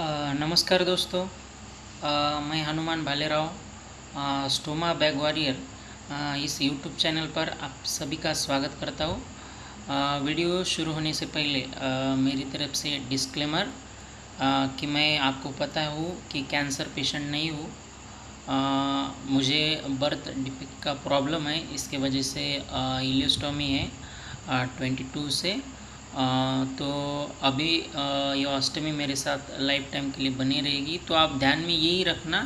नमस्कार दोस्तों। मैं Hanuman Bhalerao stoma bag warrior इस यूट्यूब चैनल पर आप सभी का स्वागत करता हूँ। वीडियो शुरू होने से पहले मेरी तरफ से डिस्क्लेमर कि मैं आपको पता हूँ कि कैंसर पेशेंट नहीं हूँ। मुझे बर्थ डिफेक्ट का प्रॉब्लम है, इसके वजह से इलियोस्टोमी है 22 से। तो अभी ये ऑस्टमी मेरे साथ लाइफ टाइम के लिए बनी रहेगी। तो आप ध्यान में यही रखना,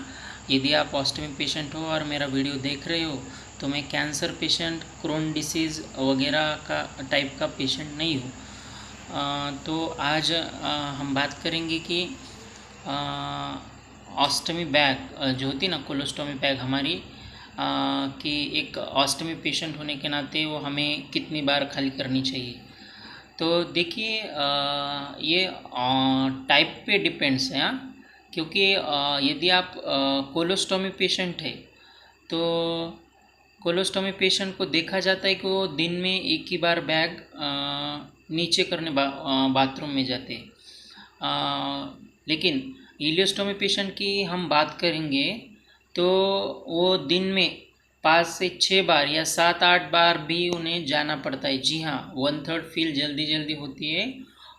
यदि आप ऑस्टमी पेशेंट हो और मेरा वीडियो देख रहे हो तो मैं कैंसर पेशेंट, क्रोन डिसीज़ वगैरह का टाइप का पेशेंट नहीं हूँ। तो आज हम बात करेंगे कि ऑस्टमी बैग जो होती ना, कोलोस्टोमी बैग हमारी कि एक ऑस्टमी पेशेंट होने के नाते वो हमें कितनी बार खाली करनी चाहिए। तो देखिए, ये टाइप पे डिपेंड्स है। क्योंकि यदि आप कोलोस्टोमी पेशेंट है तो कोलोस्टोमी पेशेंट को देखा जाता है कि वो दिन में एक ही बार बैग नीचे करने बाथरूम में जाते हैं। लेकिन इलियोस्टोमी पेशेंट की हम बात करेंगे तो वो दिन में 5 से 6 बार या 7-8 बार भी उन्हें जाना पड़ता है। जी हाँ, 1/3 फील जल्दी जल्दी होती है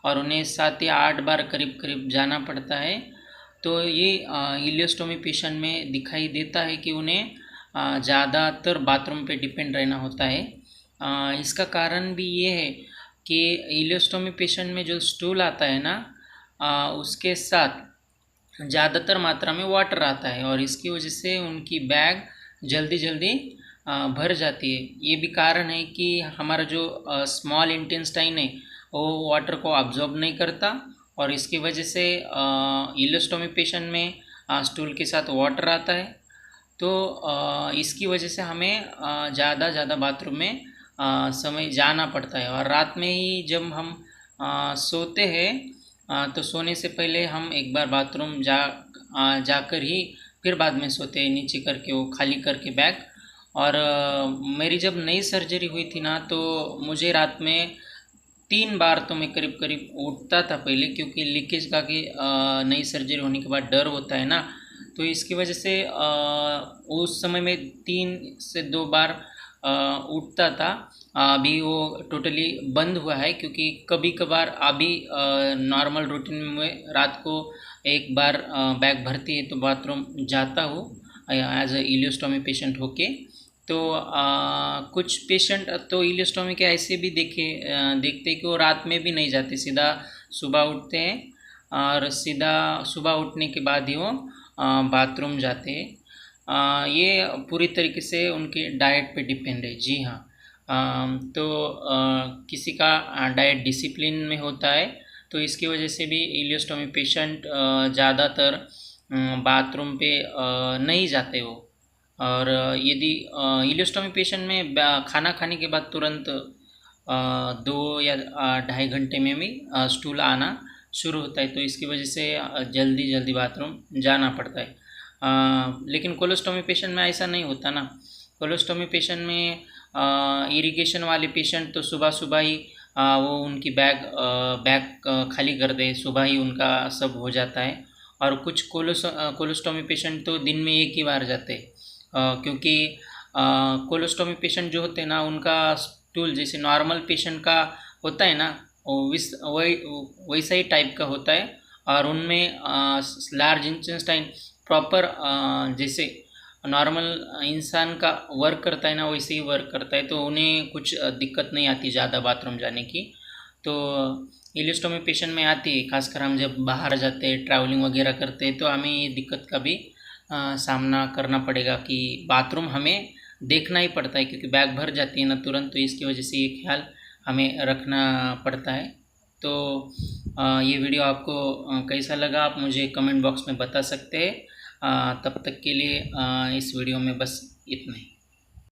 और उन्हें 7 या 8 बार करीब करीब जाना पड़ता है। तो ये इलियोस्टोमी पेशेंट में दिखाई देता है कि उन्हें ज़्यादातर बाथरूम पे डिपेंड रहना होता है। इसका कारण भी ये है कि इलियोस्टोमी पेशेंट में जो स्टूल आता है ना, उसके साथ ज़्यादातर मात्रा में वाटर आता है और इसकी वजह से उनकी बैग जल्दी जल्दी भर जाती है। ये भी कारण है कि हमारा जो स्मॉल इंटेस्टाइन है वो वाटर को अब्जॉर्ब नहीं करता और इसकी वजह से इलियोस्टोमी पेशेंट में स्टूल के साथ वाटर आता है। तो इसकी वजह से हमें ज़्यादा बाथरूम में समय जाना पड़ता है। और रात में ही जब हम सोते हैं तो सोने से पहले हम एक बार बाथरूम जाकर ही फिर बाद में सोते हैं, नीचे करके वो खाली करके बैग। और मेरी जब नई सर्जरी हुई थी ना, तो मुझे रात में 3 बार तो मैं करीब करीब उठता था पहले, क्योंकि लीकेज का कि नई सर्जरी होने के बाद डर होता है ना, तो इसकी वजह से उस समय में 3 से 2 बार उठता था। अभी वो टोटली बंद हुआ है, क्योंकि कभी कभार अभी नॉर्मल रूटीन में रात को एक बार बैग भरती है तो बाथरूम जाता हूँ एज अ इलियोस्टोमी पेशेंट होके। तो कुछ पेशेंट तो इलियोस्टोमी के ऐसे भी देखते हैं कि वो रात में भी नहीं जाते, सीधा सुबह उठते हैं और सीधा सुबह उठने के बाद ही वो बाथरूम जाते हैं। ये पूरी तरीके से उनके डाइट पे डिपेंड है। जी हाँ, तो किसी का डाइट डिसिप्लिन में होता है तो इसकी वजह से भी इलियोस्टोमी पेशेंट ज़्यादातर बाथरूम पे नहीं जाते हो। और यदि इलियोस्टोमी पेशेंट में खाना खाने के बाद तुरंत 2 या 2.5 घंटे में भी स्टूल आना शुरू होता है, तो इसकी वजह से जल्दी जल्दी बाथरूम जाना पड़ता है। लेकिन कोलोस्टोमी पेशेंट में ऐसा नहीं होता ना। कोलोस्टोमी पेशेंट में इरिगेशन वाले पेशेंट तो सुबह सुबह ही वो उनकी बैग खाली कर दे, सुबह ही उनका सब हो जाता है। और कुछ कोलोस्टोमी पेशेंट तो दिन में एक ही बार जाते हैं, क्योंकि कोलोस्टोमी पेशेंट जो होते हैं ना, उनका स्टूल जैसे नॉर्मल पेशेंट का होता है ना, वैसा ही टाइप का होता है। और उनमें लार्ज इंटेस्टाइन प्रॉपर जैसे नॉर्मल इंसान का वर्क करता है ना, वैसे ही वर्क करता है, तो उन्हें कुछ दिक्कत नहीं आती ज़्यादा बाथरूम जाने की। तो इलियोस्टोमी पेशेंट में आती है, खासकर हम जब बाहर जाते हैं, ट्रैवलिंग वगैरह करते हैं, तो हमें ये दिक्कत का भी सामना करना पड़ेगा कि बाथरूम हमें देखना ही पड़ता है, क्योंकि बैग भर जाती है ना तुरंत, तो इसकी वजह से ये ख्याल हमें रखना पड़ता है। तो ये वीडियो आपको कैसा लगा आप मुझे कमेंट बॉक्स में बता सकते हैं। तब तक के लिए इस वीडियो में बस इतना ही।